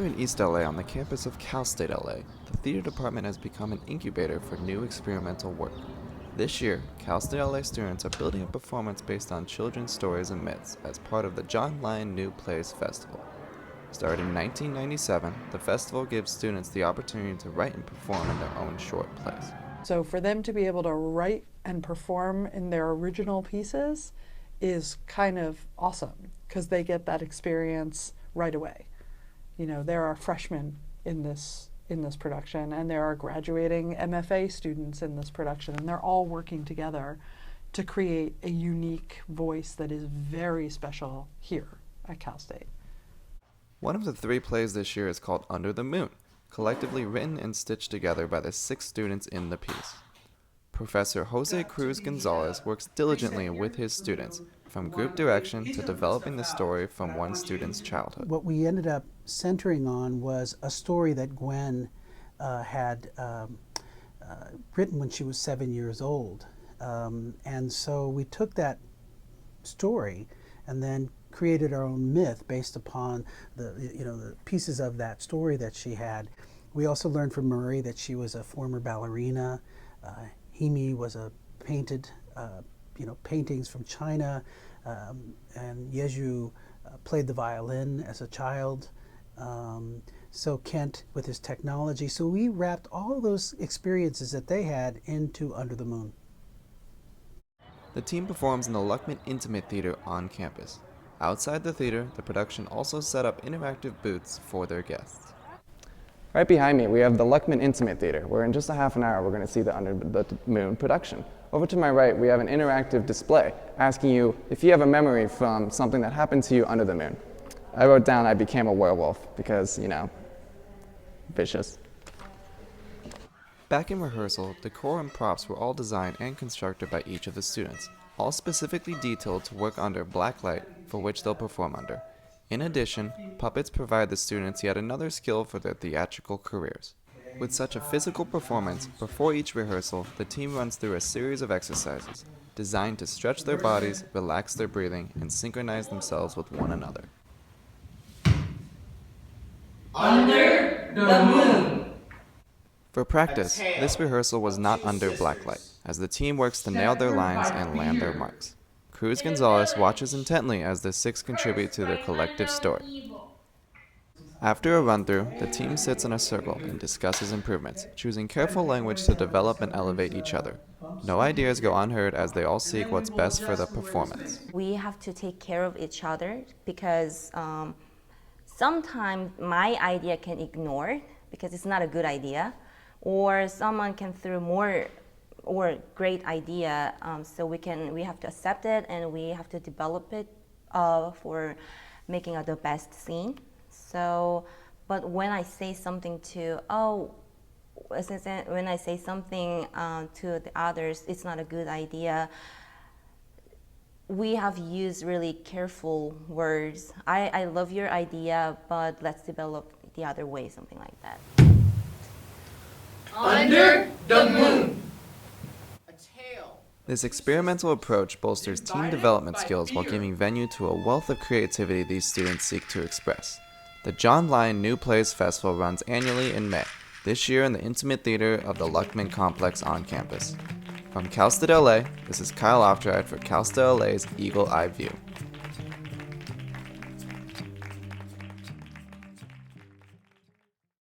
in East LA on the campus of Cal State LA, the theater department has become an incubator for new experimental work. This year, Cal State LA students are building a performance based on children's stories and myths as part of the John Lyons New Plays Festival. Started in 1997, the festival gives students the opportunity to write and perform in their own short plays. So for them to be able to write and perform in their original pieces is kind of awesome because they get that experience right away. You know, there are freshmen in this production, and there are graduating MFA students in this production, and they're all working together to create a unique voice that is very special here at Cal State. One of the 3 plays this year is called Under the Moon, collectively written and stitched together by the 6 students in the piece. Professor Jose Cruz Gonzalez works diligently with his students, from group direction to developing the story from one student's childhood. What we ended up centering on was a story that Gwen had written when she was 7 years old. And so we took that story and then created our own myth based upon the pieces of that story that she had. We also learned from Murray that she was a former ballerina. Himi was a painted paintings from China, and Yeju played the violin as a child. So Kent with his technology. So we wrapped all those experiences that they had into Under the Moon. The team performs in the Luckman Intimate Theater on campus. Outside the theater, the production also set up interactive booths for their guests. Right behind me, we have the Luckman Intimate Theater, where in just a half an hour we're going to see the Under the Moon production. Over to my right, we have an interactive display asking you if you have a memory from something that happened to you under the moon. I wrote down I became a werewolf because, vicious. Back in rehearsal, decor and props were all designed and constructed by each of the students, all specifically detailed to work under black light, for which they'll perform under. In addition, puppets provide the students yet another skill for their theatrical careers. With such a physical performance, before each rehearsal, the team runs through a series of exercises designed to stretch their bodies, relax their breathing, and synchronize themselves with one another. Under the Moon. For practice, this rehearsal was not under blacklight, as the team works to nail their lines and land their marks. Cruz Gonzalez watches intently as the 6 contribute to their collective story. After a run-through, the team sits in a circle and discusses improvements, choosing careful language to develop and elevate each other. No ideas go unheard as they all seek what's best for the performance. We have to take care of each other because sometimes my idea can ignore because it's not a good idea, or someone can throw more or great idea, so we have to accept it and we have to develop it for making the best scene. So, but when I say something to when I say something to the others, it's not a good idea. We have used really careful words. I love your idea, but let's develop the other way, something like that. Under the Moon. This experimental approach bolsters team development skills while giving venue to a wealth of creativity these students seek to express. The John Lyons New Plays Festival runs annually in May, this year in the Intimate Theater of the Luckman Complex on campus. From Cal State LA, this is Kyle Aufderheide for Cal State LA's Eagle Eye View.